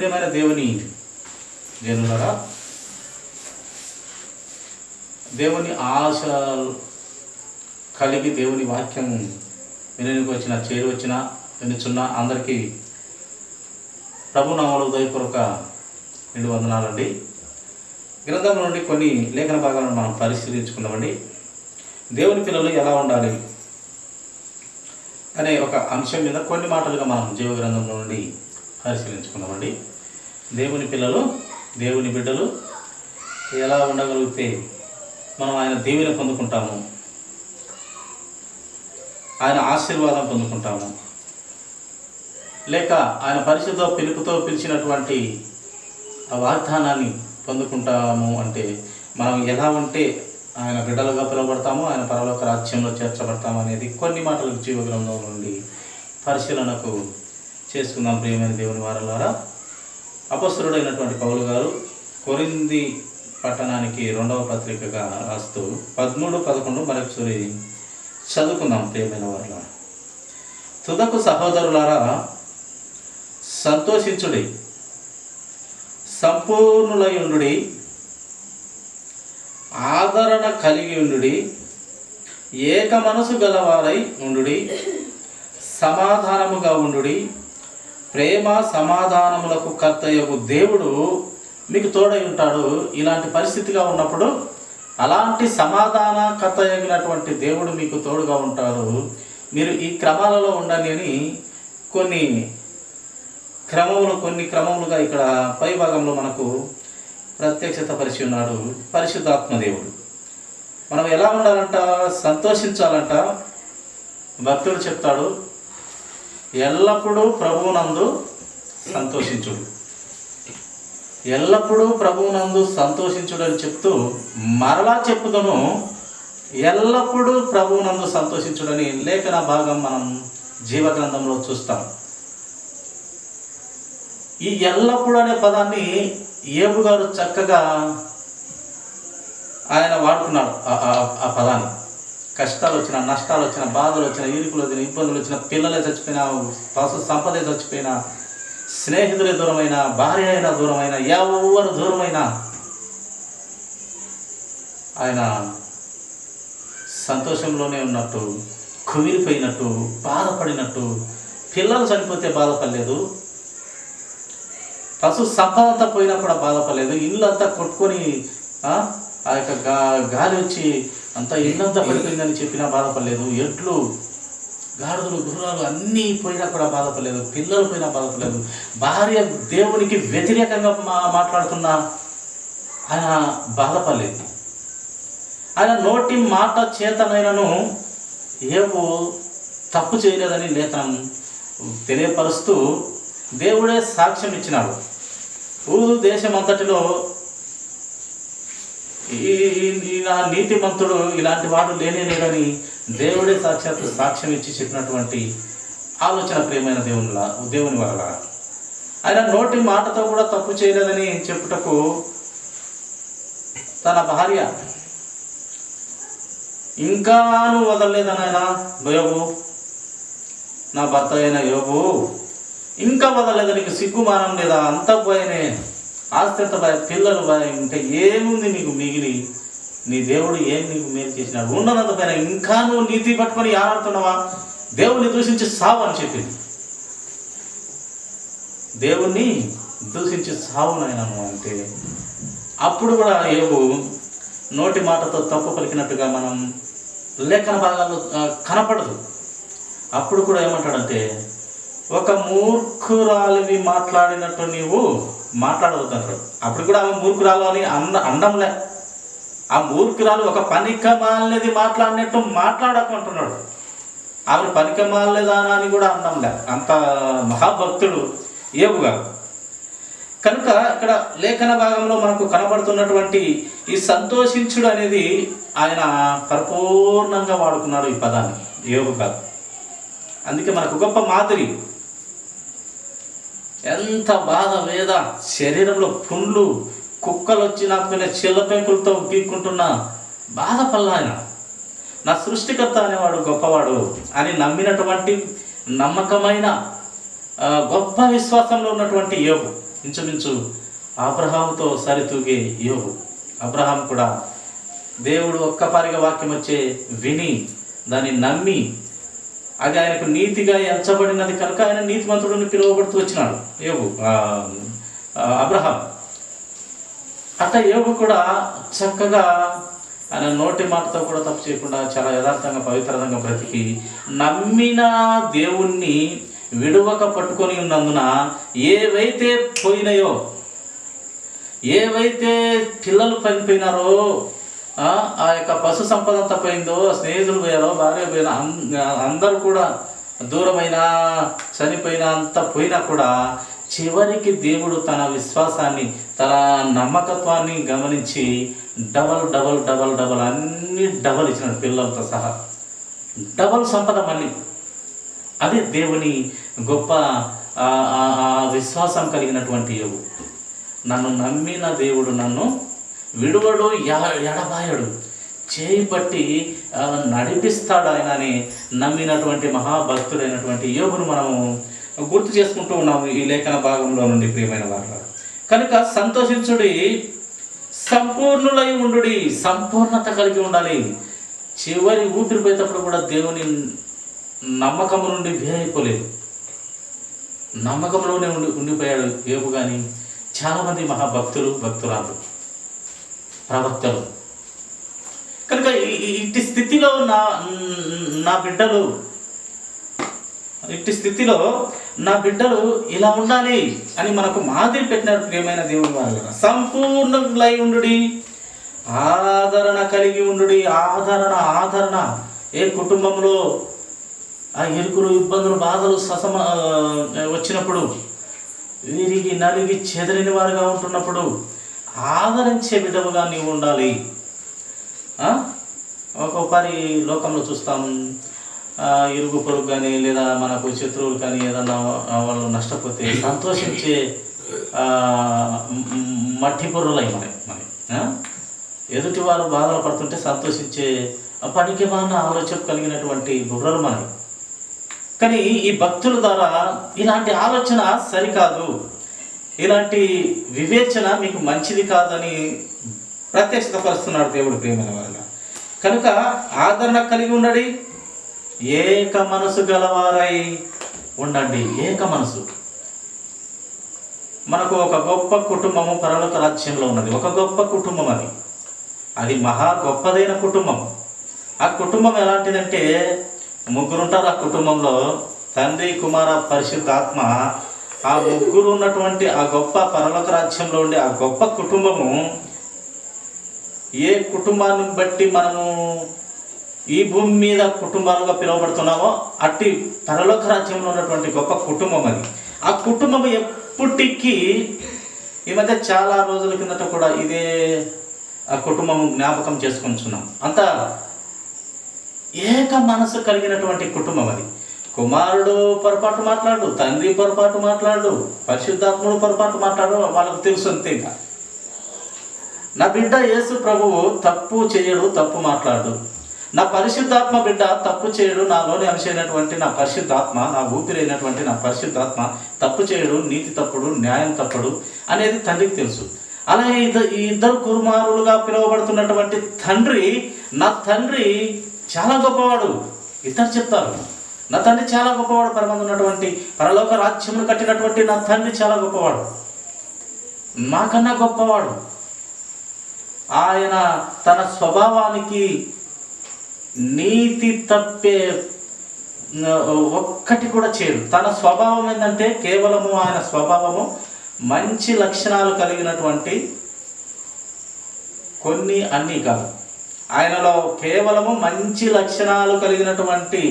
ప్రియమైన దేవుని జనులారా, దేవుని ఆశ కలిగి దేవుని వాక్యం వినడానికి చేరువచ్చిన వినుచున్న అందరికీ ప్రభు నామములో ఉదయపూర్వక నిండు వందనాలండి. గ్రంథం నుండి కొన్ని లేఖన భాగాలను మనం పరిశీలించుకుందామండి. దేవుని పిల్లలు ఎలా ఉండాలి అనే ఒక అంశం మీద కొన్ని మాటలుగా మనం జీవ గ్రంథంలో నుండి పరిశీలించుకుందామండి. దేవుని పిల్లలు, దేవుని బిడ్డలు ఎలా ఉండగలిగితే మనం ఆయన దీవెన పొందుకుంటాము, ఆయన ఆశీర్వాదం పొందుకుంటాము, లేక ఆయన పరిశుద్ధ పిలుపుతో పిలిచినటువంటి ఆ వాగ్దానాన్ని పొందుకుంటాము అంటే మనం ఎలా ఉంటే ఆయన బిడ్డలుగా పిలువబడతాము, ఆయన పరలోక రాజ్యంలో చేర్చబడతాము అనేది కొన్ని మాటలు జీవ గ్రంథం నుండి పరిశీలనకు చేసుకుందాం. ప్రియమైన దేవుని వారలారా, అపొస్తలుడైనటువంటి పౌలు గారు కొరింథీ పట్టణానికి 2వ పత్రికగా రాస్తూ 13-11 మరొకసారి చదువుకుందాం. ప్రియమైన వారలారా, తుదకు సహోదరులారా, సంతోషించుడి, సంపూర్ణులై ఉండుడి, ఆదరణ కలిగి ఉండుడి, ఏక మనసు గలవారై ఉండుడి, సమాధానముగా ఉండుడి. ప్రేమ సమాధానములకు కర్తయ్యకు దేవుడు మీకు తోడై ఉంటాడు. ఇలాంటి పరిస్థితిగా ఉన్నప్పుడు అలాంటి సమాధాన కర్తయ్యగినటువంటి దేవుడు మీకు తోడుగా ఉంటాడు. మీరు ఈ క్రమాలలో ఉండండి అని కొన్ని క్రమములుగా ఇక్కడ పై భాగంలో మనకు ప్రత్యక్షత పరిచి ఉన్నాడు పరిశుద్ధాత్మ దేవుడు. మనం ఎలా ఉండాలంట? సంతోషించాలంట. భక్తుడు చెప్తాడు, ఎల్లప్పుడూ ప్రభువునందు సంతోషించుడు, ఎల్లప్పుడూ ప్రభువునందు సంతోషించుడు అని చెప్తూ మరలా చెప్పుదను, ఎల్లప్పుడూ ప్రభువునందు సంతోషించుడని లేఖన భాగం మనం జీవగ్రంథంలో చూస్తాం. ఈ ఎల్లప్పుడూ అనే పదాన్ని యోబు గారు చక్కగా ఆయన వాడుకున్నాడు. ఆ పదాన్ని కష్టాలు వచ్చిన, నష్టాలు వచ్చిన, బాధలు వచ్చిన, ఇరుకులు వచ్చిన, ఇబ్బందులు వచ్చిన, పిల్లలే చచ్చిపోయినా, పశు సంపదే చచ్చిపోయినా, స్నేహితులే దూరమైన, భార్య అయినా దూరమైన, ఎవరు దూరమైనా ఆయన సంతోషంలోనే ఉన్నట్టు, కుమిలిపోయినట్టు, బాధపడినట్టు. పిల్లలు చనిపోతే బాధపడలేదు, పశు సంపదంతా పోయినా కూడా బాధపడలేదు, ఇల్లు అంతా కొట్టుకొని ఆ యొక్క గాలి వచ్చి అంతా ఇల్లంతా పడిపోయిందని చెప్పినా బాధపడలేదు, ఎడ్లు, గాడిదలు, గుర్రాలు అన్నీ పోయినా కూడా బాధపడలేదు, పిల్లలు పోయినా బాధపడలేదు, భార్య దేవునికి వ్యతిరేకంగా మాట్లాడుతున్నా ఆయన బాధపడలేదు. ఆయన నోటి మాట చేతనైనను ఏవో తప్పు చేయలేదని లేఖనం తెలియపరుస్తూ దేవుడే సాక్ష్యం ఇచ్చినాడు. ఊరు దేశమంతటిలో నా నీతిమంతుడు ఇలాంటి వాడు లేనేలేడని దేవుడే సాక్ష్యం ఇచ్చి చెప్పినటువంటి ఆలోచన ప్రియమైన దేవుని వల్ల ఆయన నోటి మాటతో కూడా తప్పు చేయలేదని చెప్పుటకు తన భార్య ఇంకా నువ్వు వదలలేదని ఆయన యోబు, నా భర్త అయిన యోబు ఇంకా వదలలేదు, నీకు సిగ్గుమానం లేదా? అంత పోయినే ఆస్తి అంత భయ, పిల్లలు భయ, ఇంకా ఏముంది నీకు మిగిలి? నీ దేవుడు ఏం నీకు మేలు చేసినాడు? ఉన్నదంత పైన ఇంకా నువ్వు నీతి పట్టుకొని ఆడుతున్నావా? దేవుణ్ణి దూషించి సావు అని చెప్పింది. దేవుణ్ణి దూషించి సావు నాయనను అంటే అప్పుడు కూడా యోబు నోటి మాటతో తప్పు పలికినట్టుగా మనం లేఖన భాగాల్లో కనపడదు. అప్పుడు కూడా ఏమంటాడంటే, ఒక మూర్ఖురాలిని మాట్లాడినట్టు నీవు మాట్లాడవద్దు అంటాడు. అప్పుడు కూడా ఆమె మూర్ఖురాలు అని అండంలే. ఆ మూర్ఖురాలు ఒక పనికమాలినది మాట్లాడినట్టు మాట్లాడకుంటున్నాడు. ఆమె పనికమాలినదానా అని కూడా అండంలే. అంత మహాభక్తుడు యోబు గారు. కనుక ఇక్కడ లేఖన భాగంలో మనకు కనబడుతున్నటువంటి ఈ సంతోషించుడు అనేది ఆయన పరిపూర్ణంగా వాడుకున్నాడు ఈ పదాన్ని యోబు గారు. అందుకే మనకు గొప్ప మాదిరి. ఎంత బాధ, వేద, శరీరంలో పుండ్లు, కుక్కలు వచ్చి నాకు చిల్ల పెంకులతో గీక్కుంటున్నా బాధపడలా ఆయన. నా సృష్టికర్త అనేవాడు గొప్పవాడు అని నమ్మినటువంటి నమ్మకమైన గొప్ప విశ్వాసంలో ఉన్నటువంటి యోబు. ఇంచుమించు అబ్రహాముతో సరితూగే యోబు. అబ్రహాం కూడా దేవుడు ఒక్కపారిగా వాక్యం వచ్చే విని దాన్ని నమ్మి అది ఆయనకు నీతిగా ఎంచబడినది కనుక ఆయన నీతిమంతుడిని పిలువబడుతూ వచ్చినాడు యోబు, అబ్రహాం. అట్లా యోబు కూడా చక్కగా ఆయన నోటి మాటతో కూడా తప్పు చేయకుండా చాలా యథార్థంగా పవిత్రంగా బ్రతికి నమ్మిన దేవుణ్ణి విడువక పట్టుకొని ఉన్నందున ఏవైతే పోయినాయో, ఏవైతే పిల్లలు పనిపోయినారో, ఆ యొక్క పశు సంపద అంతా పోయిందో, స్నేహితులు పోయారో, భార్య పోయినా, అందరూ కూడా దూరమైనా చనిపోయినా అంతా పోయినా కూడా చివరికి దేవుడు తన విశ్వాసాన్ని, తన నమ్మకత్వాన్ని గమనించి డబల్ డబల్ డబల్ డబల్ అన్ని డబల్ ఇచ్చినాడు, పిల్లలతో సహా డబల్ సంపద మళ్ళీ. అదే దేవుని గొప్ప విశ్వాసం కలిగినటువంటి యోబు. నన్ను నమ్మిన దేవుడు నన్ను విడువడు, ఎడబాయడు, చేయి పట్టి నడిపిస్తాడు ఆయన అని నమ్మినటువంటి మహాభక్తుడైనటువంటి యోబును మనము గుర్తు చేసుకుంటూ ఉన్నాము ఈ లేఖన భాగంలో నుండి. ప్రియమైన వారు కనుక సంతోషించుడి, సంపూర్ణులై ఉండుడి, సంపూర్ణత కలిగి ఉండాలి. చివరి ఊపిరిపోయేటప్పుడు కూడా దేవుని నమ్మకం నుండి వేరైపోలేదు, నమ్మకంలోనే ఉండిపోయాడు యోబు. కానీ చాలామంది మహాభక్తులు, భక్తురాలు, ప్రవక్తలు. కనుక ఇట్టి స్థితిలో నా బిడ్డలు ఇలా ఉండాలి అని మనకు మాదిరి పెట్టినారు ప్రియమైన దేవుని వారు. సంపూర్ణులై ఉండుడి, ఆదరణ కలిగి ఉండుడి. ఆదరణ ఏ కుటుంబంలో ఆ ఇరుకులు, ఇబ్బందులు, బాధలు వచ్చినప్పుడు, విరిగి నలిగి చెదిరిన వారుగా ఉంటున్నప్పుడు ఆదరించే విధముగా నీవు ఉండాలి. ఒక్కొక్కరి లోకంలో చూస్తాం, ఇరుగు పొరుగు కానీ లేదా మనకు శత్రువులు కానీ ఏదన్నా వాళ్ళు నష్టపోతే సంతోషించే మట్టి పొర్రులై మరి ఎదుటి వారు బాధలు పడుతుంటే సంతోషించే పనికి మాన ఆలోచన కలిగినటువంటి బుర్రలు మనవి. కానీ ఈ భక్తుల ద్వారా ఇలాంటి ఆలోచన సరికాదు, ఇలాంటి వివేచన మీకు మంచిది కాదని ప్రత్యక్షతపరుస్తున్నాడు దేవుడు ప్రియమైన వల్ల. కనుక ఆదరణ కలిగి ఉండండి, ఏక మనసు గలవారై ఉండండి. ఏక మనసు. మనకు ఒక గొప్ప కుటుంబము పరలోక రాజ్యంలో ఉన్నది, ఒక గొప్ప కుటుంబం. అది మహా గొప్పదైన కుటుంబం. ఆ కుటుంబం ఎలాంటిదంటే ముగ్గురుంటారు ఆ కుటుంబంలో, తండ్రి, కుమార, పరిశుద్ధాత్మ. ఆ ముగ్గురు ఉన్నటువంటి ఆ గొప్ప పరలోక రాజ్యంలో ఉండే ఆ గొప్ప కుటుంబము, ఏ కుటుంబాన్ని బట్టి మనము ఈ భూమి మీద కుటుంబాలుగా పిలువబడుతున్నామో అట్టి పరలోక రాజ్యంలో ఉన్నటువంటి గొప్ప కుటుంబం అది. ఆ కుటుంబం ఎప్పటికీ, ఈ మధ్య చాలా రోజుల కిందట కూడా ఇదే ఆ కుటుంబం జ్ఞాపకం చేసుకుంటున్నాం. అంతా ఏక మనసు కలిగినటువంటి కుటుంబం అది. కుమారుడు పొరపాటు మాట్లాడు, తండ్రి పొరపాటు మాట్లాడు, పరిశుద్ధాత్ముడు పొరపాటు మాట్లాడు, వాళ్ళకు తెలుసు అంతేగా. నా బిడ్డ యేసు ప్రభువు తప్పు చేయడు, తప్పు మాట్లాడు. నా పరిశుద్ధాత్మ బిడ్డ తప్పు చేయడు, నాలోని అంశమైనటువంటి నా పరిశుద్ధాత్మ, నా ఊపిరైనటువంటి నా పరిశుద్ధాత్మ తప్పు చేయడు, నీతి తప్పుడు, న్యాయం తప్పుడు అనేది తండ్రికి తెలుసు. అలాగే ఈ ఇద్దరు కుమారులుగా పిలువబడుతున్నటువంటి తండ్రి, నా తండ్రి చాలా గొప్పవాడు. ఇద్దరు చెప్తారు, నా తండ్రి చాలా గొప్పవాడు. పరమందు ఉన్నటువంటి పరలోక రాజ్యమును కట్టినటువంటి నా తండ్రి చాలా గొప్పవాడు, నాకన్నా గొప్పవాడు. ఆయన తన స్వభావానికి నీతి తప్పే ఒక్కటి కూడా చేయడు. తన స్వభావం ఏంటంటే కేవలము ఆయన స్వభావము మంచి లక్షణాలు కలిగినటువంటి కొన్ని, అన్నీ కాదు. ఆయనలో కేవలము మంచి లక్షణాలు కలిగినటువంటి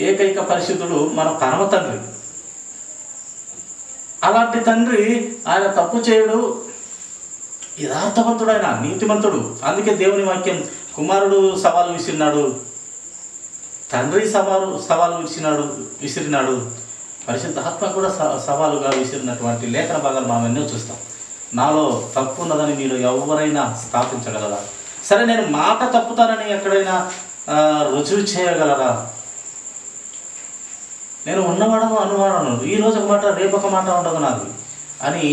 ఏకైక పరిశుద్ధుడు మన పరమ తండ్రి. అలాంటి తండ్రి ఆయన తప్పు చేయడు, యథార్థవంతుడు, ఆయన నీతిమంతుడు. అందుకే దేవుని వాక్యం కుమారుడు సవాలు విసిరినాడు, తండ్రి సవాలు విసిరినాడు, పరిశుద్ధాత్మ కూడా సవాలుగా విసిరినటువంటి లేఖన భాగాలు మనం ఎన్నో చూస్తాం. నాలో తప్పు ఉన్నదని మీరు ఎవరైనా స్థాపించగలరా? సరే, నేను మాట తప్పుతానని ఎక్కడైనా రుజువు చేయగలరా? నేను ఉన్నవాడను అనువాడను, ఈరోజు ఒక మాట రేపు ఒక మాట ఉండదు నాది అని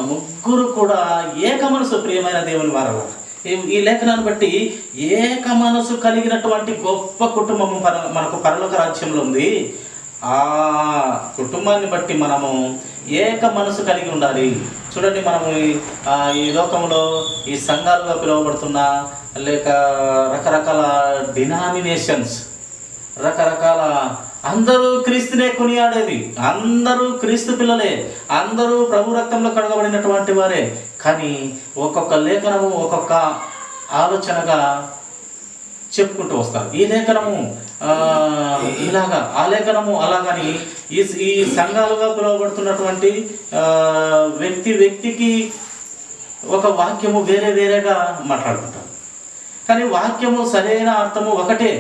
ముగ్గురు కూడా ఏక మనసు, ప్రియమైన దేవుని వారల ఈ లేఖనాన్ని బట్టి ఏక మనసు కలిగినటువంటి గొప్ప కుటుంబం మనకు పరలోక రాజ్యంలో ఉంది. ఆ కుటుంబాన్ని బట్టి మనము ఏక మనసు కలిగి ఉండాలి. చూడండి, మనము ఈ లోకంలో ఈ సంఘాలుగా పిలువబడుతున్న లేక రకరకాల డినామినేషన్స్, రకరకాల అందరూ క్రీస్తునే కొనియాడేది, అందరూ క్రీస్తు పిల్లలే, అందరూ ప్రభు రక్తంలో కడగబడినటువంటి వారే. కానీ ఒక్కొక్క లేఖనము ఒక్కొక్క ఆలోచనగా చెప్పుకుంటూ వస్తారు. ఈ లేఖనము ఇలాగా, ఆ లేఖనము అలాగని ఈ సంఘాలుగా పిలువబడుతున్నటువంటి వ్యక్తికి ఒక వాక్యము వేరే వేరేగా మాట్లాడుకుంటారు. కానీ వాక్యము సరైన అర్థము ఒకటే,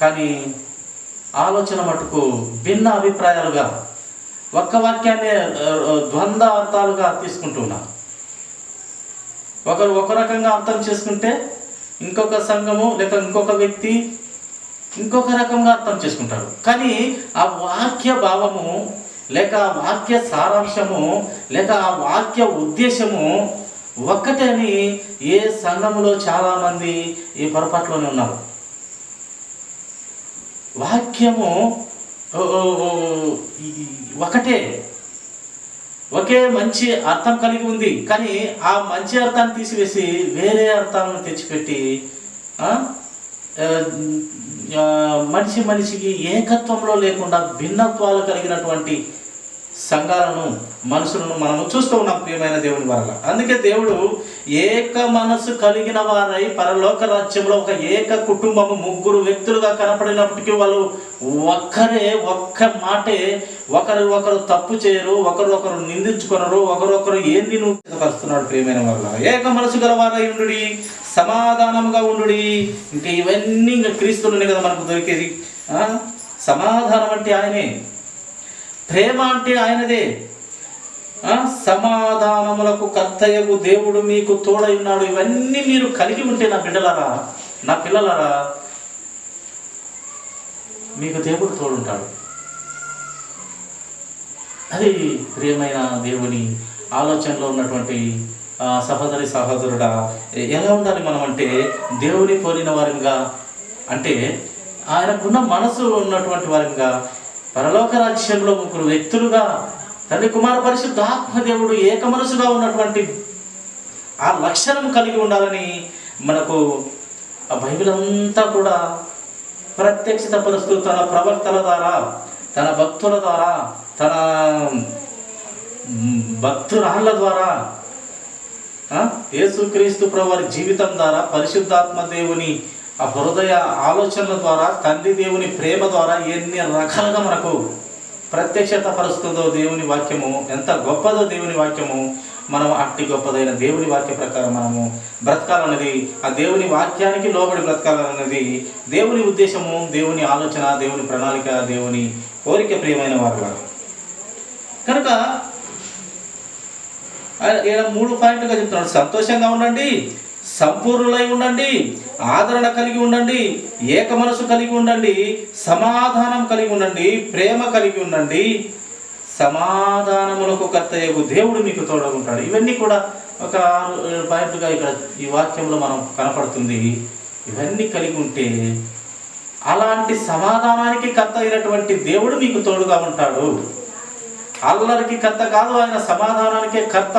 కానీ ఆలోచన మటుకు భిన్న అభిప్రాయాలుగా ఒక్క వాక్యాన్ని ద్వంద్వ అర్థాలుగా తీసుకుంటున్నారు. ఒకరు ఒక రకంగా అర్థం చేసుకుంటే ఇంకొక సంఘము లేక ఇంకొక వ్యక్తి ఇంకొక రకంగా అర్థం చేసుకుంటారు. కానీ ఆ వాక్య భావము లేక ఆ వాక్య సారాంశము లేక ఆ వాక్య ఉద్దేశము ఒక్కటే అని ఏ సంఘములో చాలామంది ఈ పొరపాట్లోనే ఉన్నారు. వాక్యము ఒకటే, ఒకే మంచి అర్థం కలిగి ఉంది. కానీ ఆ మంచి అర్థాన్ని తీసివేసి వేరే అర్థాలను తెచ్చిపెట్టి మనిషికి ఏకత్వంలో లేకుండా భిన్నత్వాలు కలిగినటువంటి సంఘాలను, మనుషులను మనము చూస్తూ ఉన్నాం, ప్రియమైన దేవుని వల్ల. అందుకే దేవుడు ఏక మనసు కలిగిన వారై పరలోక రాజ్యంలో ఒక ఏక కుటుంబము, ముగ్గురు వ్యక్తులుగా కనపడినప్పటికీ వాళ్ళు ఒక్కరే, ఒక్క మాటే, ఒకరు తప్పు చేయరు, ఒకరు నిందించుకొనరు, ఒకరు ఏంది పరుస్తున్నాడు. ప్రియమైన వల్ల ఏక మనసు గల వారై ఉండు, సమాధానముగా ఉండు. ఇంకా ఇవన్నీ ఇంకా క్రీస్తులోనే కదా మనకు దొరికేది. సమాధానం అంటే ఆయనే, ప్రేమ అంటే ఆయనదే, సమాధానములకు కర్తయ్యకు దేవుడు మీకు తోడై ఉన్నాడు. ఇవన్నీ మీరు కలిగి ఉంటే నా బిడ్డలారా, నా పిల్లలారా, మీకు దేవుడు తోడుంటాడు. అది ప్రియమైన దేవుని ఆలోచనలో ఉన్నటువంటి సహోదరి సహోదరుడా, ఎలా ఉండాలి మనం అంటే దేవుని కోరిన వారిగా, అంటే ఆయనకున్న మనసు ఉన్నటువంటి వారిగా, పరలోక రాజ్యంలో ముగ్గురు వ్యక్తులుగా తండ్రి కుమార పరిశుద్ధ ఆత్మదేవుడు ఏక మనసుగా ఉన్నటువంటి ఆ లక్షణం కలిగి ఉండాలని మనకు ఆ బైబిల్ అంతా కూడా ప్రత్యక్షత పరుస్తూ తన ప్రవక్తల ద్వారా, తన భక్తుల ద్వారా, తన భక్తురాళ్ళ ద్వారా, యేసుక్రీస్తు ప్రభు వారి జీవితం ద్వారా, పరిశుద్ధాత్మ దేవుని ఆ హృదయ ఆలోచనల ద్వారా, తండ్రి దేవుని ప్రేమ ద్వారా ఎన్ని రకాలుగా మనకు ప్రత్యక్షత పరుస్తుందో దేవుని వాక్యము, ఎంత గొప్పదో దేవుని వాక్యము. మనం అట్టి గొప్పదైన దేవుని వాక్య ప్రకారం మనము బ్రతకాలన్నది, ఆ దేవుని వాక్యానికి లోబడి బ్రతకాలన్నది దేవుని ఉద్దేశము, దేవుని ఆలోచన, దేవుని ప్రణాళిక, దేవుని కోరిక. ప్రియమైన వారు కనుక ఈయన 3 పాయింట్లుగా చెప్తున్నాడు. సంతోషంగా ఉండండి, సంపూర్ణులై ఉండండి, ఆదరణ కలిగి ఉండండి, ఏక మనసు కలిగి ఉండండి, సమాధానం కలిగి ఉండండి, ప్రేమ కలిగి ఉండండి, సమాధానములకు కర్తయ్యకు దేవుడు మీకు తోడుకుంటాడు. ఇవన్నీ కూడా ఒక 6 పాయింట్లుగా ఇక్కడ ఈ వాక్యంలో మనం కనపడుతుంది. ఇవన్నీ కలిగి ఉంటే అలాంటి సమాధానానికి కర్త అయినటువంటి దేవుడు మీకు తోడుగా ఉంటాడు. అల్లరికి కర్త కాదు, ఆయన సమాధానానికే కర్త.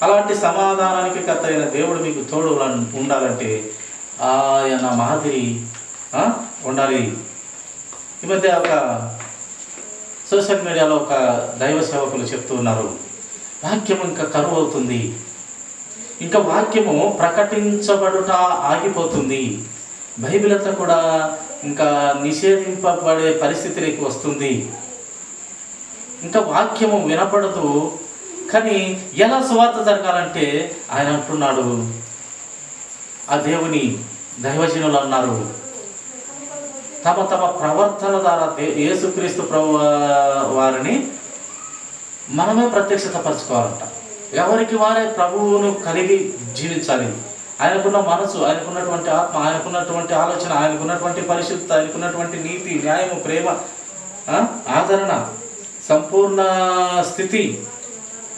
అలాంటి సమాధానానికి కర్త అయిన దేవుడు మీకు తోడు ఉండాలంటే ఆయన మాదిరి ఉండాలి. ఈ మధ్య ఒక సోషల్ మీడియాలో ఒక దైవ సేవకులు చెప్తూ ఉన్నారు, వాక్యము ఇంకా కరువు అవుతుంది, ఇంకా వాక్యము ప్రకటించబడుట ఆగిపోతుంది, బైబిల్ అంతా కూడా ఇంకా నిషేధింపబడే పరిస్థితిలోకి వస్తుంది, ఇంకా వాక్యము వినపడదు. కానీ ఎలా సువార్త జరగాలంటే ఆయన అంటున్నాడు, ఆ దేవుని దైవజనులు అన్నారు, తమ తమ ప్రవర్తన ద్వారా యేసుక్రీస్తు ప్రభు వారిని మనమే ప్రత్యక్షత పరచుకోవాలంట. ఎవరికి వారే ప్రభువును కలిగి జీవించాలి. ఆయనకున్న మనసు, ఆయనకున్నటువంటి ఆత్మ, ఆయనకున్నటువంటి ఆలోచన, ఆయనకున్నటువంటి పరిశుద్ధత, ఆయనకున్నటువంటి నీతి, న్యాయము, ప్రేమ, ఆదరణ, సంపూర్ణ స్థితి,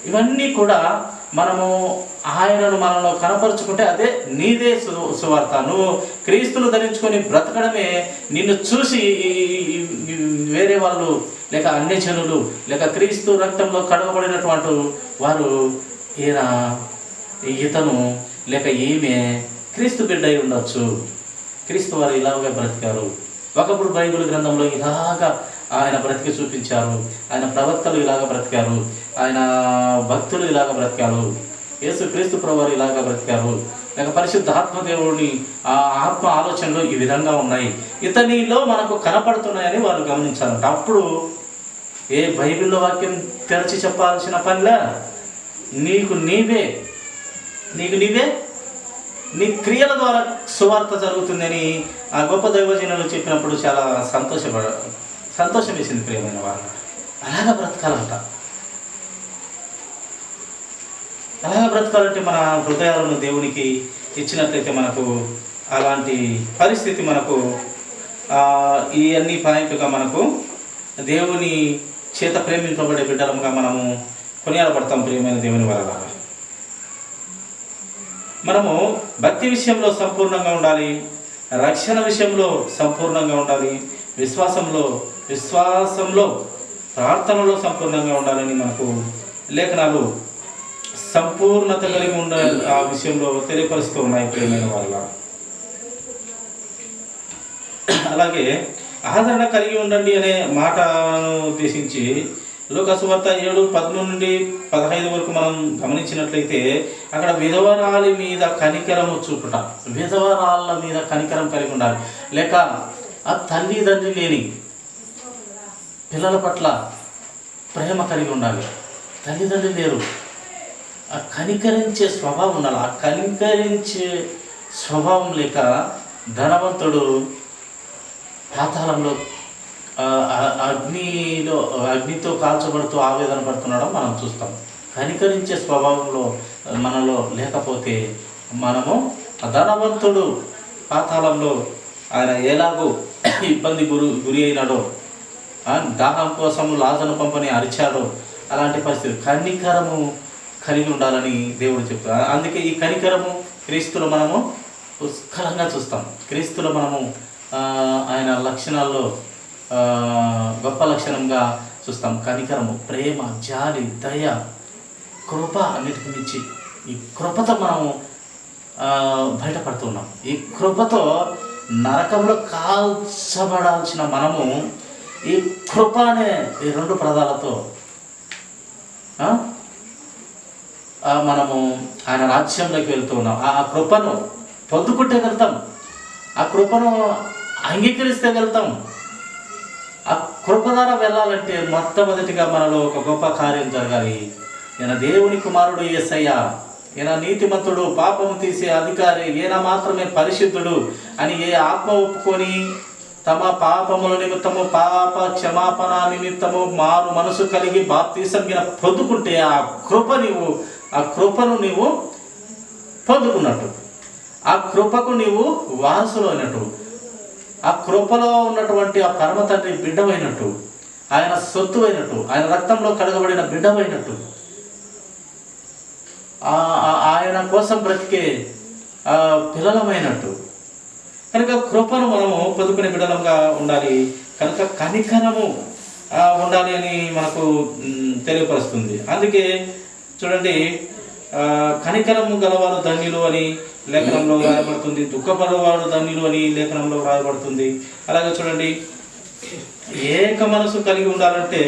ఇవన్నీ కూడా మనము ఆయనను మనలో కనపరుచుకుంటే అదే నీదే సువార్త. నువ్వు క్రీస్తును ధరించుకొని బ్రతకడమే నిన్ను చూసి వేరే వాళ్ళు లేక అన్యజనులు లేక క్రీస్తు రక్తంలో కడగబడినటువంటి వారు ఇతను లేక ఈమె క్రీస్తు బిడ్డ అయి ఉండొచ్చు, క్రీస్తు వారు ఇలాగే బ్రతికారు, ఒకప్పుడు బైబిల్ గ్రంథంలో ఇలాగా ఆయన బ్రతికి చూపించారు, ఆయన ప్రవక్తలు ఇలాగ బ్రతికారు, ఆయన భక్తులు ఇలాగ బ్రతికారు, యేసు క్రీస్తు ప్రభువారు ఇలాగ బ్రతికారు, లేక పరిశుద్ధ ఆత్మదేవుడిని ఆ ఆత్మ ఆలోచనలు ఈ విధంగా ఉన్నాయి, ఇతనిలో మనకు కనపడుతున్నాయని వాళ్ళు గమనించాలంట. అప్పుడు ఏ బైబిల్లో వాక్యం తెరచి చెప్పాల్సిన పనిలా, నీకు నీవే నీ క్రియల ద్వారా సువార్త జరుగుతుందని ఆ గొప్ప దైవజనులు చెప్పినప్పుడు చాలా సంతోషం వేసింది. ప్రియమైన వాళ్ళు అలాగా బ్రతకాలంట. అలాగా బ్రతకాలంటే మన హృదయాలను దేవునికి ఇచ్చినట్లయితే మనకు అలాంటి పరిస్థితి మనకు ఈ అన్ని పాయింట్లుగా మనకు దేవుని చేత ప్రేమింపబడే బిడ్డలముగా మనము కొనియాడబడతాం. ప్రియమైన దేవుని వల్ల మనము భక్తి విషయంలో సంపూర్ణంగా ఉండాలి, రక్షణ విషయంలో సంపూర్ణంగా ఉండాలి, విశ్వాసంలో ప్రార్థనలో సంపూర్ణంగా ఉండాలని మనకు లేఖనాలు సంపూర్ణత కలిగి ఉండే ఆ విషయంలో తెలియపరుస్తూ ఉన్నాయి. ప్రియమైన వాళ్ళ అలాగే ఆదరణ కలిగి ఉండండి అనే మాటను ఉద్దేశించి లూకా సువార్త 7:13 నుండి 15 వరకు మనం గమనించినట్లయితే అక్కడ విధవరాలి మీద కనికరము చూపుట, విధవరాళ్ళ మీద కనికరం కలిగి ఉండాలి, లేక ఆ తల్లిదండ్రి లేని పిల్లల పట్ల ప్రేమ కలిగి ఉండాలి. తల్లిదండ్రి లేరు, ఆ కనికరించే స్వభావం ఉండాలి. ఆ కనికరించే స్వభావం లేక ధనవంతుడు పాతాళంలో అగ్నితో కాల్చబడుతూ ఆవేదన పడుతున్నాడో మనం చూస్తాం. కనికరించే స్వభావంలో మనలో లేకపోతే మనము ధనవంతుడు పాతాళంలో ఆయన ఎలాగో ఇబ్బంది గురి అయినాడో, దాహం కోసం లాజను పంపని అరిచాడో, అలాంటి పరిస్థితి కనికరము కలిగి ఉండాలని దేవుడు చెప్తారు. అందుకే ఈ కనికరము క్రీస్తులో మనము పుష్కలంగా చూస్తాం. క్రీస్తులో మనము ఆయన లక్షణాల్లో గొప్ప లక్షణంగా చూస్తాం. కనికరము, ప్రేమ, జాలి, దయ, కృప, అన్నిటికి మించి ఈ కృపతో మనము బయటపడుతున్నాం. ఈ కృపతో నరకంలో కాల్చబడాల్సిన మనము ఈ కృప అనే ఈ 2 పదాలతో మనము ఆయన రాజ్యంలోకి వెళ్తూ ఉన్నాం. ఆ కృపను పొందుకుంటే వెళ్తాం, ఆ కృపను అంగీకరిస్తే వెళ్తాం. ఆ కృప ద్వారా వెళ్ళాలంటే మొట్టమొదటిగా మనలో ఒక గొప్ప కార్యం జరగాలి. ఈయన దేవుని కుమారుడు యేసయ్య, ఈయన నీతిమంతుడు, పాపము తీసే అధికారి, ఈయన మాత్రమే పరిశుద్ధుడు అని ఏ ఆత్మ ఒప్పుకొని తమ పాపముల నిమిత్తము పాప క్షమాపణ నిమిత్తము మారు మనసు కలిగి బాప్తిసం పొందుకుంటే ఆ కృపను నీవు పొందుకున్నట్టు, ఆ కృపకు నీవు వారసులు అయినట్టు, ఆ కృపలో ఉన్నటువంటి ఆ పరమ తండ్రి బిడ్డమైనట్టు, ఆయన సొత్తు అయినట్టు, ఆయన రక్తంలో కడగబడిన బిడ్డమైనట్టు, ఆయన కోసం బ్రతికే పిల్లలమైనట్టు. కనుక కృపను మనము పొందుకునే బిడ్డలంగా ఉండాలి. కనుక కనికరము ఉండాలి అని మనకు తెలియపరుస్తుంది. అందుకే చూడండి, కనికరము గలవారు ధన్యులు అని లేఖనంలో రాయబడుతుంది, దుఃఖపడేవాడు ధన్యులు అని లేఖనంలో రాయబడుతుంది. అలాగే చూడండి, ఏక మనసు కలిగి ఉండాలంటే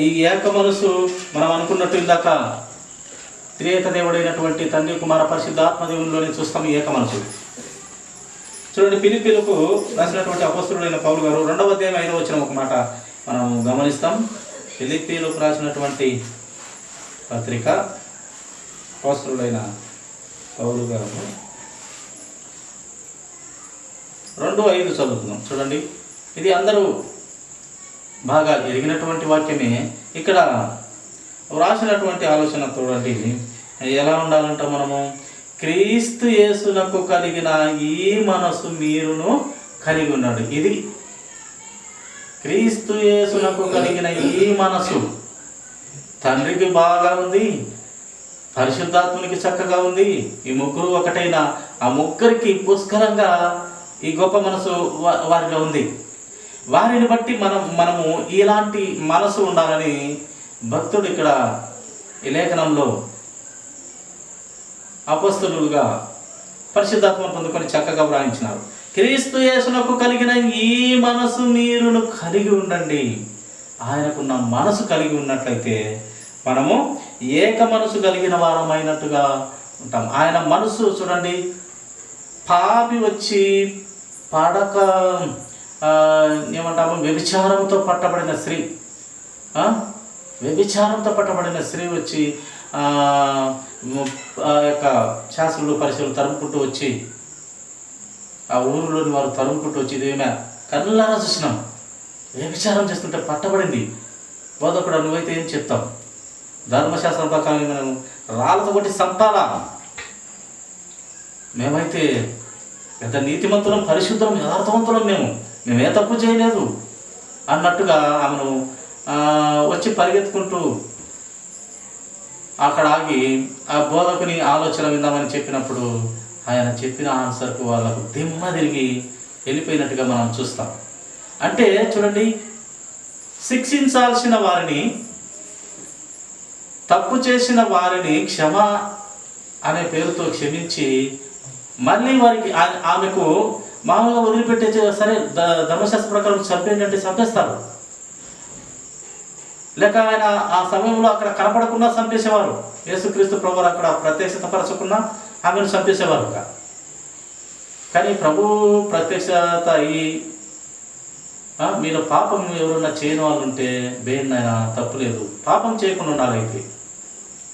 ఈ ఏక మనసు మనం అనుకున్నట్టు ఇందాక త్రియేక దేవుడైనటువంటి తండ్రి, కుమార, పరిశుద్ధాత్మ దేవునిలోనే చూస్తాం ఏక మనసు. చూడండి, ఫిలిప్పీలకు రాసినటువంటి అపొస్తలుడైన పౌలు గారు 2వ అధ్యాయం 5వ వచనం ఒక మాట మనం గమనిస్తాం. ఫిలిప్పీలకు రాసినటువంటి పత్రిక అపొస్తలుడైన పౌలు గారు 2:5 చదువుతున్నాం. చూడండి, ఇది అందరూ బాగా ఎరిగినటువంటి వాక్యమే. ఇక్కడ వ్రాసినటువంటి ఆలోచన చూడండి, ఎలా ఉండాలంట మనము క్రీస్తు యేసునకు కలిగిన ఈ మనసు మీరును కలిగి ఉన్నాడు. ఇది క్రీస్తు యేసునకు కలిగిన ఈ మనసు తండ్రికి బాగా ఉంది, పరిశుద్ధాత్మునికి చక్కగా ఉంది. ఈ ముగ్గురు ఒకటైన ఆ ముగ్గురికి పుష్కలంగా ఈ గొప్ప మనసు వారిలో ఉంది. వారిని బట్టి మనము ఇలాంటి మనసు ఉండాలని భక్తుడు ఇక్కడ ఈ లేఖనంలో అపొస్తలులుగా పరిశుద్ధాత్మను పొందుకొని చక్కగా వ్రాయించినారు. క్రీస్తు యేసునకు కలిగిన ఈ మనసు మీరును కలిగి ఉండండి. ఆయనకున్న మనసు కలిగి ఉన్నట్లయితే మనము ఏక మనసు కలిగిన వారమైనట్టుగా ఉంటాం. ఆయన మనసు చూడండి, పాపి వచ్చి పడక ఏమంటాము, వ్యభిచారంతో పట్టబడిన స్త్రీ, వ్యభిచారంతో పట్టబడిన స్త్రీ వచ్చి యొక్క శాస్త్రులు పరిశీలు తరుముకుంటూ వచ్చి, ఆ ఊరిలోని వారు తరుముకుంటూ వచ్చి, ఇదేమే కళ్ళారా చూసినాం, వ్యభిచారం చేస్తుంటే పట్టబడింది. బోధకుడు నువ్వైతే ఏం చెప్తావు? ధర్మశాస్త్రం ప్రకారం మనం రాళ్ళతో కొట్టి సంపాలా, మేమైతే ఎంత నీతిమంతులం, పరిశుద్ధం, యథార్థవంతులం, మేమే తప్పు చేయలేదు అన్నట్టుగా ఆమెను వచ్చి పరిగెత్తుకుంటూ అక్కడ ఆగి ఆ బోధకుని ఆలోచన విందామని చెప్పినప్పుడు ఆయన చెప్పిన ఆన్సర్కు వాళ్ళకు దిమ్మ తిరిగి వెళ్ళిపోయినట్టుగా మనం చూస్తాం. అంటే చూడండి, శిక్షించాల్సిన వారిని, తప్పు చేసిన వారిని క్షమ అనే పేరుతో క్షమించి మళ్ళీ వారికి ఆమెకు మామూలుగా వదిలిపెట్టే, సరే ధర్మశాస్త్ర ప్రకారం చంపేయండి అంటే చంపేస్తారు, లేక ఆయన ఆ సమయంలో అక్కడ కనపడకుండా చంపేసేవారు. యేసుక్రీస్తు ప్రభువు అక్కడ ప్రత్యక్షతపరచకుండా ఆమెను చంపేసేవారు. కానీ ప్రభు ప్రత్యక్షత అయ్యి, మీరు పాపం ఎవరన్నా చేయని వాళ్ళు ఉంటే బేన్నైనా తప్పులేదు, పాపం చేయకుండా ఉండాలైతే,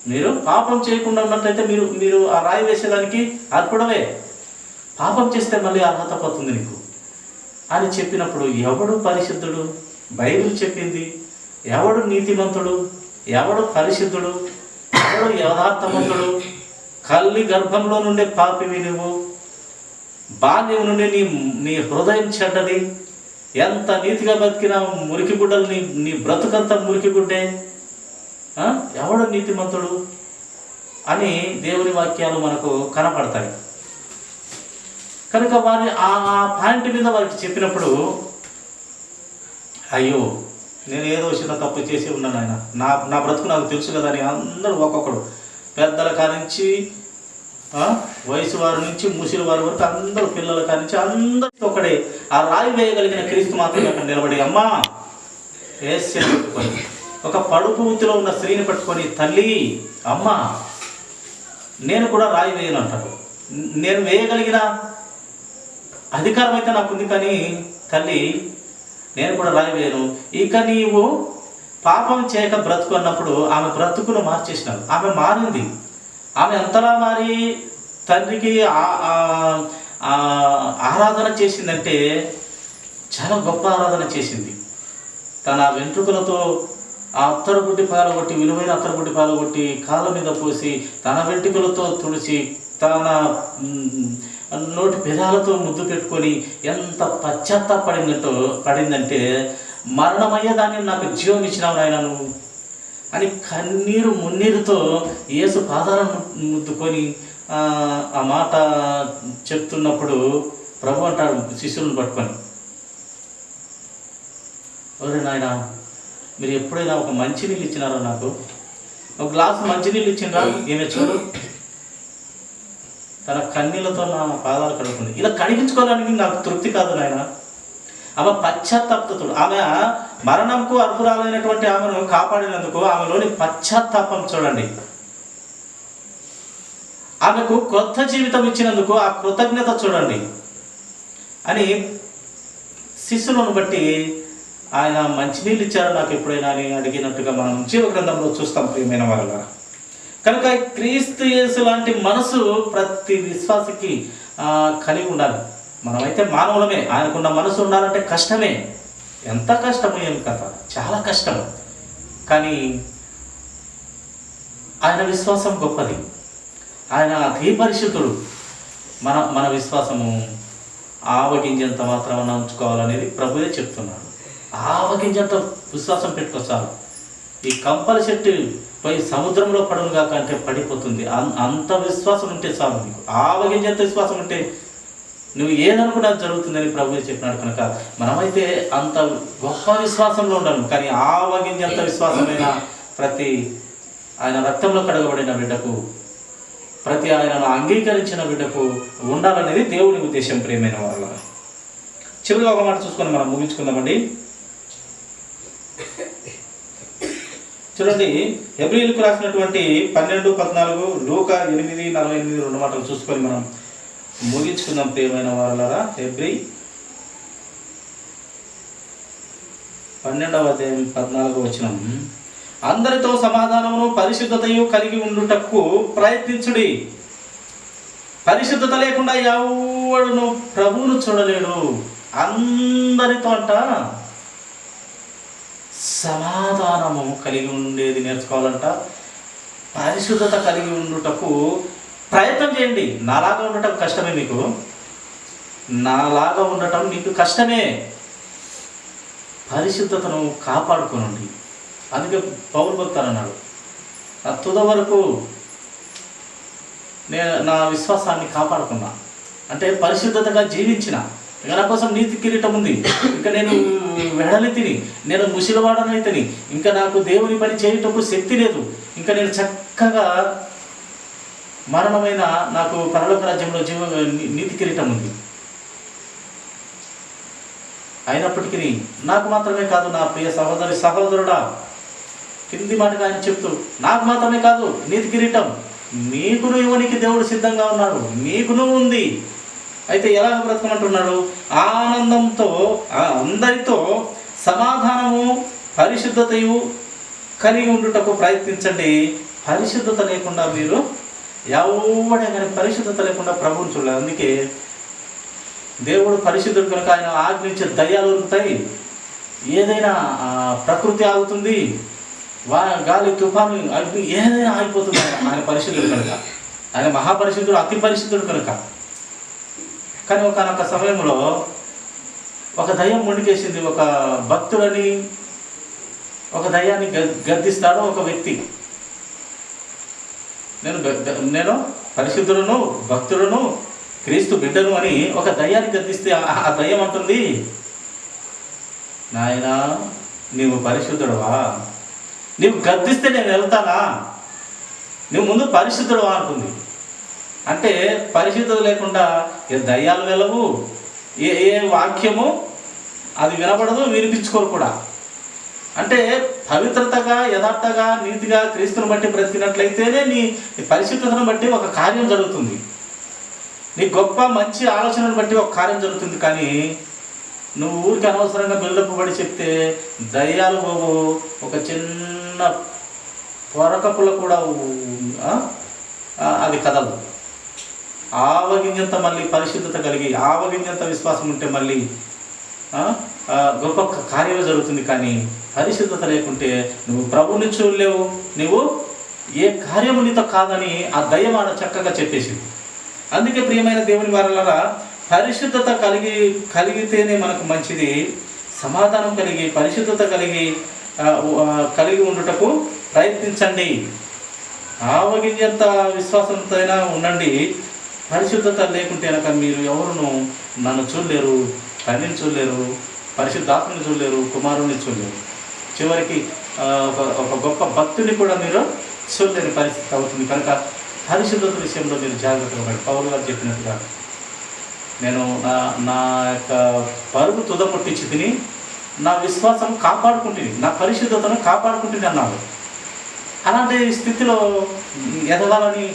మీరు పాపం చేయకుండా ఉన్నట్లయితే మీరు ఆ రాయి వేసేదానికి అర్పడమే, పాపం చేస్తే మళ్ళీ అర్హత పోతుంది నీకు అని చెప్పినప్పుడు ఎవడు పరిశుద్ధుడు? బైబిల్ చెప్పింది. ఎవడు నీతిమంతుడు? ఎవడు పరిశుద్ధుడు? ఎవడు యథార్థవంతుడు? కల్లి గర్భంలో నుండే పాపివి నువ్వు, బాల్యం నుండి నీ హృదయం చెడ్డది, ఎంత నీతిగా బతికినా మురికి గుడ్డలు, నీ బ్రతుకంతా మురికి గుడ్డే, ఎవడు నీతిమంతుడు అని దేవుని వాక్యాలు మనకు కనపడతాయి. కనుక వారి ఆ పాయింట్ మీద వారికి చెప్పినప్పుడు, అయ్యో నేను ఏదో చిన్న తప్పు చేసి ఉన్నాను, ఆయన నా బ్రతుకు నాకు తెలుసు కదా అని అందరూ ఒక్కొక్కడు, పెద్దల కానించి వయసు వారి నుంచి ముసిలి వారి వరకు అందరూ, పిల్లల కానించి అందరూ ఒకడే ఆ రాయి వేయగలిగిన క్రీస్తు మాత్రమే అక్కడ నిలబడి, అమ్మా ఏస్య పట్టుకొని, ఒక పడుపు వృత్తిలో ఉన్న స్త్రీని పట్టుకొని, తల్లి అమ్మ నేను కూడా రాయి వేయను అంటాడు. నేను వేయగలిగిన అధికారం అయితే నాకుంది, కానీ తల్లి నేను కూడా రాయి వేయను. ఇక నీవు పాపం చేయక బ్రతుకు అన్నప్పుడు ఆమె బ్రతుకును మార్చేసినాడు. ఆమె మారింది. ఆమె ఎంతలా మారి తండ్రికి ఆరాధన చేసిందంటే చాలా గొప్ప ఆరాధన చేసింది. తన వెంట్రుకలతో ఆ అత్తరుగుడ్డి పాలగొట్టి, విలువైన అత్తరుగుడ్డి పాలగొట్టి కాళ్ళ మీద పోసి, తన వెంట్రుకలతో తుడిచి, తన నోటి పెదాలతో ముద్దు పెట్టుకొని ఎంత పడిందంటే, మరణమయ్యే దాన్ని నాకు జీవం ఇచ్చినావు నాయన నువ్వు అని కన్నీరు మున్నీరుతో యేసు పాదాలను ముద్దుకొని ఆ మాట చెప్తున్నప్పుడు ప్రభు అంటాడు శిష్యులను పట్టుకొని, ఎవరు నాయన మీరు ఎప్పుడైనా ఒక మంచినీళ్ళు ఇచ్చినారో, నాకు ఒక గ్లాసు మంచినీళ్ళు ఇచ్చినారా, ఏమే చూడు తన కన్నీళ్ళతో నా పాదాలు కడుగుతుంది. ఇలా కడిగించుకోవడానికి నాకు తృప్తి కాదు నాయన. ఆమె పశ్చాత్తాపతుడు. ఆమె మరణంకు అర్హురాలైనటువంటి ఆమెను కాపాడినందుకు ఆమెలోని పశ్చాత్తాపం చూడండి. ఆమెకు క్రొత్త జీవితం ఇచ్చినందుకు ఆ కృతజ్ఞత చూడండి అని శిష్యులను బట్టి ఆయన మంచినీళ్ళు ఇచ్చారు నాకు ఎప్పుడైనా అని అడిగినట్టుగా మనం జీవ గ్రంథంలో చూస్తాం ప్రియమైన వాళ్ళ. కనుక క్రీస్తు యేసు లాంటి మనసు ప్రతి విశ్వాసికి కలిగి ఉండాలి. మనమైతే మానవులమే, ఆయనకున్న మనసు ఉండాలంటే కష్టమే. ఎంత కష్టమో ఏం కథ, చాలా కష్టం. కానీ ఆయన విశ్వాసం గొప్పది. ఆయన అతి పరిశుద్ధుడు. మన మన విశ్వాసము ఆవగింజంత మాత్రం ఉంచుకోవాలనేది ప్రభువే చెప్తున్నాడు. ఆవగింజంత విశ్వాసం పెట్టుకోసారు. ఈ కంపల చెట్టు పోయి సముద్రంలో పడునుగా కంటే పడిపోతుంది. అంత విశ్వాసం ఉంటే చాలు నీకు. ఆవగింజంత విశ్వాసం ఉంటే నువ్వు ఏదనుకున్నా జరుగుతుందని ప్రభువే చెప్పినాడు. కనుక మనమైతే అంత గొప్ప విశ్వాసంలో ఉండను, కానీ ఆవగింజంత విశ్వాసమైన ప్రతి ఆయన రక్తంలో కడగబడిన బిడ్డకు, ప్రతి ఆయనను అంగీకరించిన బిడ్డకు ఉండాలనేది దేవుని ఉద్దేశం. ప్రియమైన వాళ్ళ చివరిగా ఒక మాట చూసుకొని మనం ముగించుకుందామండి. చూడండి, హెబ్రీయులకు రాసినటువంటి 12:14, లూకా 8:48 రెండు మాటలు చూసుకొని మనం ముగించుకుందాం. ప్రియమైన వాళ్ళరా, హెబ్రీ 12:14 అందరితో సమాధానమును పరిశుద్ధతయు కలిగి ఉండుటకు ప్రయత్నించుడి. పరిశుద్ధత లేకుండా ఎవడును ప్రభువును చూడలేడు. అందరితో అంట సమాధానము కలిగి ఉండేది నేర్చుకోవాలంట. పరిశుద్ధత కలిగి ఉండుటకు ప్రయత్నం చేయండి. నాలాగా ఉండటం కష్టమే, మీకు నాలాగా ఉండటం మీకు కష్టమే. పరిశుద్ధతను కాపాడుకోనండి. అందుకే పౌలు భక్తుడు అన్నాడు, తుద వరకు నేను నా విశ్వాసాన్ని కాపాడుకున్నా. అంటే పరిశుద్ధతగా జీవించిన. ఇంకా నా కోసం నీతి కిరీటం ఉంది. ఇంకా నేను వెడలి తిని, నేను ముసిలివాడనైతిని. ఇంకా నాకు దేవుని పని చేయటప్పుడు శక్తి లేదు. ఇంకా నేను చక్కగా మరణమైన నాకు పరలోక రాజ్యంలో నీతి కిరీటం ఉంది. అయినప్పటికీ నాకు మాత్రమే కాదు, నా ప్రియ సహోదరుడా, కింది మాటగా ఆయన చెప్తూ, నాకు మాత్రమే కాదు నీతి కిరీటం మీకును ఇవ్వనికి దేవుడు సిద్ధంగా ఉన్నాడు, మీకును ఉంది. అయితే ఎలా బ్రతకమంటున్నాడు? ఆనందంతో అందరితో సమాధానము పరిశుద్ధతయు కలిగి ఉండుటకు ప్రయత్నించండి. పరిశుద్ధత లేకుండా మీరు ఎవడే కానీ పరిశుద్ధత లేకుండా ప్రభువుని చూడలేదు. అందుకే దేవుడు పరిశుద్ధుడు కనుక ఆయన ఆజ్ఞించే దయ్యాలు ఉంటాయి. ఏదైనా ప్రకృతి ఆగుతుంది, గాలి తుఫాను అగ్ని ఏదైనా ఆగిపోతుంది. ఆయన పరిశుద్ధుడు కనుక, ఆయన మహాపరిశుద్ధుడు, అతి పరిశుద్ధుడు కనుక. కానీ ఒకనొక సమయంలో ఒక దయ్యం మొండికేసింది. ఒక భక్తులని ఒక దయ్యాన్ని గద్దిస్తాడు ఒక వ్యక్తి. నేను పరిశుద్ధులను, భక్తులను, క్రీస్తు బిడ్డను అని ఒక దయ్యాన్ని గద్దిస్తే ఆ దయ్యం అంటుంది, నాయనా నీవు పరిశుద్ధుడువా? నీవు గద్దిస్తే నేను వెళ్తానా? నువ్వు ముందు పరిశుద్ధుడువా అంటుంది. అంటే పరిశుద్ధత లేకుండా ఏ దయ్యాలు వెళ్ళవు, ఏ వాక్యము అది వినబడదు, వినిపించుకోరు కూడా. అంటే పవిత్రతగా, యథార్థగా, నీతిగా క్రీస్తుని బట్టి బ్రతికినట్లయితేనే నీ పరిశుద్ధతను బట్టి ఒక కార్యం జరుగుతుంది. నీ గొప్ప మంచి ఆలోచనను బట్టి ఒక కార్యం జరుగుతుంది. కానీ నువ్వు ఊరికి అనవసరంగా బిల్డప్ పడి చెప్తే దయ్యాలు పోవు, ఒక చిన్న పొరకపుల కూడా అది కదలదు. ఆవగింజంత మళ్ళీ పరిశుద్ధత కలిగి, ఆవగింజంత విశ్వాసం ఉంటే మళ్ళీ గొప్ప కార్యం జరుగుతుంది. కానీ పరిశుద్ధత లేకుంటే నువ్వు ప్రభువుని చూడలేవు, నువ్వు ఏ కార్యము నీతో కాదని ఆ దయ్యమాడ చక్కగా చెప్పేసింది. అందుకే ప్రియమైన దేవుని వారలారా, పరిశుద్ధత కలిగితేనే మనకు మంచిది. సమాధానం కలిగి, పరిశుద్ధత కలిగి ఉండుటకు ప్రయత్నించండి. ఆవగింజంత విశ్వాసంతో ఉండండి. పరిశుద్ధత లేకుంటే కనుక మీరు ఎవరును నన్ను చూడలేరు, తండ్రిని చూడలేరు, పరిశుద్ధాత్మని చూడలేరు, కుమారుని చూడలేరు. చివరికి ఒక గొప్ప భక్తుని కూడా మీరు చూడలేని పరిస్థితి అవుతుంది. కనుక పరిశుద్ధత విషయంలో మీరు జాగ్రత్తగా పడి, పౌలు గారు చెప్పినట్టుగా నేను నా యొక్క పరుగు తుదముట్టించి తిని నా విశ్వాసం కాపాడుకుంటుంది, నా పరిశుద్ధతను కాపాడుకుంటుంది అన్నాడు. అలాంటి స్థితిలో ఎదగాలని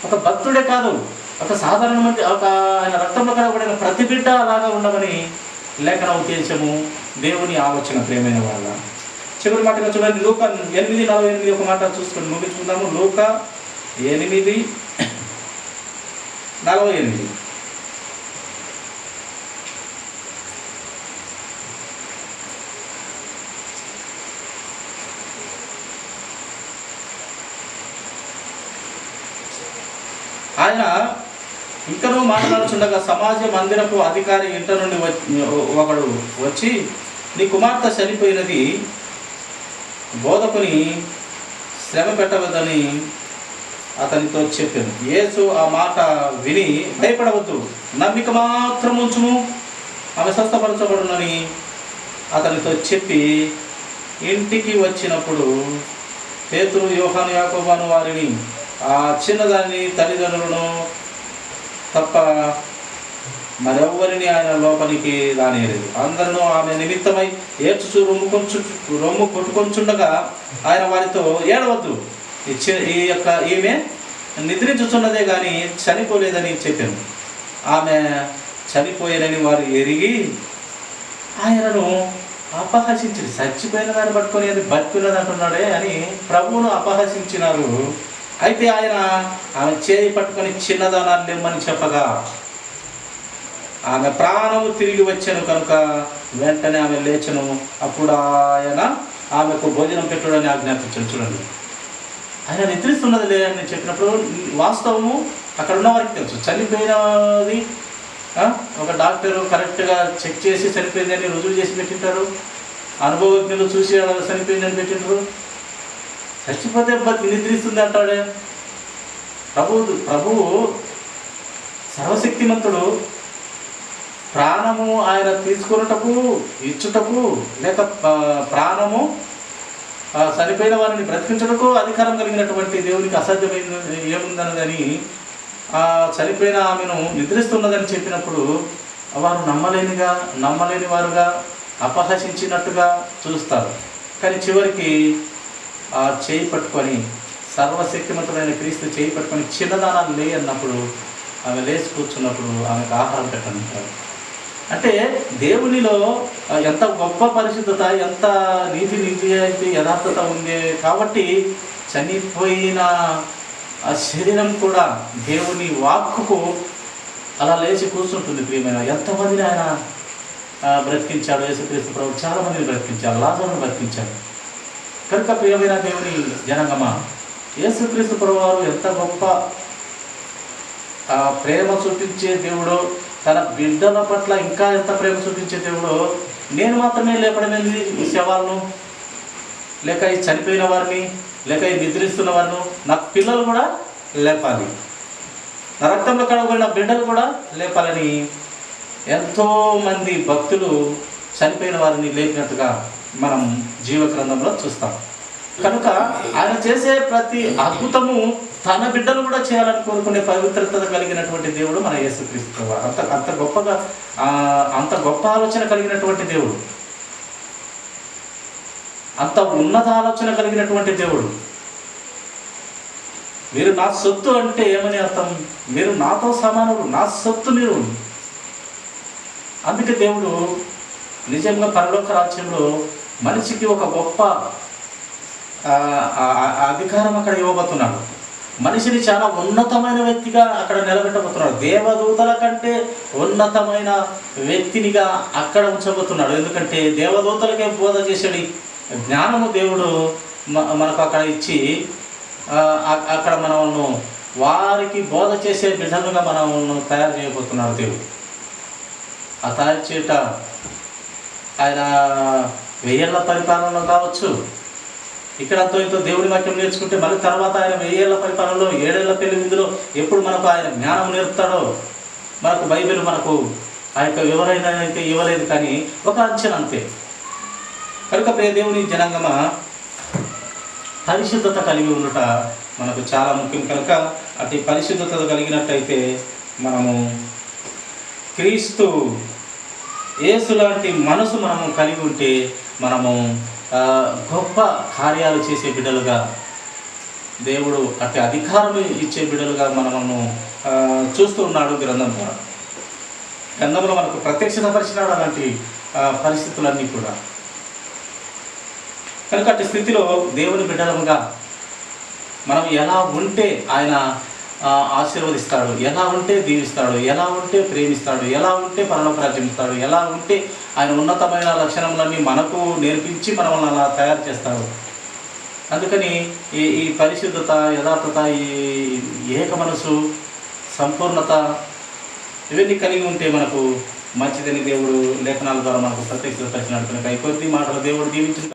ఒక భక్తుడే కాదు, ఒక సాధారణ మంది, ఆయన రక్తంలో కడగబడిన ప్రతి బిడ్డ అలాగా ఉండమని లేఖన ఉద్దేశము, దేవుని ఆలోచన. ప్రియమైన వాళ్ళ చివరి మాటగా చూడండి, లూకా 8:48 ఒక మాట చూసుకొని ముగించుకుందాము. లూకా 8:48. ఇంకనూ మాట్లాడుచుండగా సమాజ మందిరపు అధికారి ఇంట నుండి ఒకడు వచ్చి, నీ కుమార్తె చనిపోయినది, బోధకుని శ్రమ పెట్టవద్దని అతనితో చెప్పాను. యేసు ఆ మాట విని, భయపడవద్దు, నమ్మిక మాత్రం ఉంచుము, ఆమె స్వస్థపరచబడునని అతనితో చెప్పి ఇంటికి వచ్చినప్పుడు పేతురు, యోహాను, యాకోబు అను వారిని, ఆ చిన్నదాన్ని తల్లిదండ్రులను తప్ప మరెవ్వరిని ఆయన లోపలికి రానియలేదు. అందరూ ఆమె నిమిత్తమై ఏడ్చుచు రొమ్ము కొట్టుకొంచుండగా ఆయన వారితో, ఏడవద్దు, ఈమె నిద్రించుచున్నదే కానీ చనిపోలేదని చెప్పాను. ఆమె చనిపోయేదని వారు ఎరిగి ఆయనను అపహసించారు. చచ్చిపోయిన దాన్ని పట్టుకొని అది బతుకున్నది అంటున్నాడే అని ప్రభువును అపహసించినారు. అయితే ఆయన ఆమె చేయి పట్టుకొని చిన్నదానాన్ని ఇమ్మని చెప్పగా ఆమె ప్రాణము తిరిగి వచ్చాను కనుక వెంటనే ఆమె లేచను. అప్పుడు ఆయన ఆమెకు భోజనం పెట్టుడని ఆజ్ఞాపించాడు. చూడండి, ఆయన నిద్రిస్తున్నది లేదని చెప్పినప్పుడు వాస్తవము అక్కడ ఉన్న వారికి తెలుసు. చనిపోయినది ఒక డాక్టరు కరెక్ట్గా చెక్ చేసి చనిపోయిందని రుజువు చేసి పెట్టింటారు. అనుభవజ్ఞులు చూసి చనిపోయిందని పెట్టింటారు. చచ్చిపోతే నిద్రిస్తుంది అంటాడే. ప్రభువు సర్వశక్తిమంతుడు. ప్రాణము ఆయన తీసుకున్నటకు, ఇచ్చుటకు, లేక ప్రాణము చనిపోయిన వారిని బ్రతికించుటకు అధికారం కలిగినటువంటి దేవునికి అసాధ్యమైనది ఏముందన్నదని చనిపోయిన ఆమెను నిద్రిస్తున్నదని చెప్పినప్పుడు వారు నమ్మలేని వారుగా అపహసించినట్టుగా చూస్తారు. కానీ చివరికి ఆ చేయి పట్టుకొని, సర్వశక్తిమంతుడైన క్రీస్తు చేయి పట్టుకొని చిన్నదానాలు లే అన్నప్పుడు ఆమె లేచి కూర్చున్నప్పుడు ఆమెకు ఆహారం పెట్టనంటారు. అంటే దేవునిలో ఎంత గొప్ప పరిశుద్ధత, ఎంత నీతి యథార్థత ఉంది. కాబట్టి చనిపోయిన ఆ శరీరం కూడా దేవుని వాక్కుకు అలా లేచి కూర్చుంటుంది. ప్రియమైన ఎంతమందిని ఆయన బ్రతికించాడు యేసుక్రీస్తు ప్రభు. చాలామందిని బ్రతికించాడు, లాజరును బ్రతికించాడు. కనుక ప్రియమైన దేవుని జనాంగమా, యేసుక్రీస్తు ప్రభు వారు ఎంత గొప్ప ప్రేమ చూపించే దేవుడో, తన బిడ్డల పట్ల ఇంకా ఎంత ప్రేమ చూపించే దేవుడో. నేను మాత్రమే లేపడమేంది ఈ శవాలను, లేక ఈ చనిపోయిన వారిని, లేక ఈ నిద్రిస్తున్న వారిని, నా పిల్లలు కూడా లేపాలి, నా రక్తంలో కడగబడిన బిడ్డలు కూడా లేపాలని ఎంతోమంది భక్తులు చనిపోయిన వారిని లేపినట్టుగా మనం జీవగ్రంథంలో చూస్తాం. కనుక ఆయన చేసే ప్రతి అద్భుతము తన బిడ్డలు కూడా చేయాలని కోరుకునే పవిత్రత కలిగినటువంటి దేవుడు మన యేసుక్రీస్తు. అంత గొప్ప ఆలోచన కలిగినటువంటి దేవుడు, అంత ఉన్నత ఆలోచన కలిగినటువంటి దేవుడు. మీరు నా సొత్తు అంటే ఏమని అర్థం? మీరు నాతో సమానులు, నా సొత్తు మీరు. అందుకే దేవుడు నిజంగా పరలోక రాజ్యంలో మనిషికి ఒక గొప్ప అధికారం అక్కడ ఇవ్వబోతున్నాడు. మనిషిని చాలా ఉన్నతమైన వ్యక్తిగా అక్కడ నిలబెట్టబోతున్నాడు. దేవదూతల కంటే ఉన్నతమైన వ్యక్తినిగా అక్కడ ఉంచబోతున్నాడు. ఎందుకంటే దేవదూతలకే బోధ చేసేది జ్ఞానము దేవుడు మనకు అక్కడ ఇచ్చి అక్కడ మనల్ని వారికి బోధ చేసే బిడ్డలుగా మనల్ని తయారు చేయబోతున్నాడు దేవుడు. ఆ తయారు చేయట ఆయన 1000 ఏళ్ల పరిపాలనలో కావచ్చు. ఇక్కడంతో ఇంతో దేవుడి వాక్యం నేర్చుకుంటే మళ్ళీ తర్వాత ఆయన 1000 ఏళ్ల పరిపాలనలో 7 ఏళ్ల పెళ్లి విందులో ఎప్పుడు మనకు ఆయన జ్ఞానం నేర్పుతాడో. మనకు బైబిల్ మనకు ఆ యొక్క ఎవరైనా అయితే ఇవ్వలేదు, కానీ ఒక అంచెన అంతే. కనుక ప్రియ దేవుని జనాంగమా, పరిశుద్ధత కలిగి ఉండట మనకు చాలా ముఖ్యం. కనుక అటు పరిశుద్ధత కలిగినట్లయితే మనము క్రీస్తు యేసు లాంటి మనసు మనము కలిగి ఉంటే మనము గొప్ప కార్యాలు చేసే బిడ్డలుగా, దేవుడు అట్టి అధికారం ఇచ్చే బిడ్డలుగా మనము చూస్తూ ఉన్నాడు గ్రంథం ద్వారా. గ్రంథంలో మనకు ప్రత్యక్షత పరిచినాడు అలాంటి పరిస్థితులన్నీ కూడా. కనుక అట్టి స్థితిలో దేవుని బిడ్డలముగా మనం ఎలా ఉంటే ఆయన ఆశీర్వదిస్తాడు, ఎలా ఉంటే దీవిస్తాడు, ఎలా ఉంటే ప్రేమిస్తాడు, ఎలా ఉంటే పరలోక రాజ్యం ఇస్తాడు, ఎలా ఉంటే ఆయన ఉన్నతమైన లక్షణములన్నీ మనకు నేర్పించి మనల్ని అలా తయారు చేస్తాడు. అందుకని ఈ పరిశుద్ధత, యథార్థత, ఈ ఏక మనసు, సంపూర్ణత, ఇవన్నీ కలిగి ఉంటే మనకు మంచిదని దేవుడు లేఖనాల ద్వారా మనకు ప్రత్యక్షపరిచినట్టు. కొద్ది మాటలు దేవుడు దీవించిన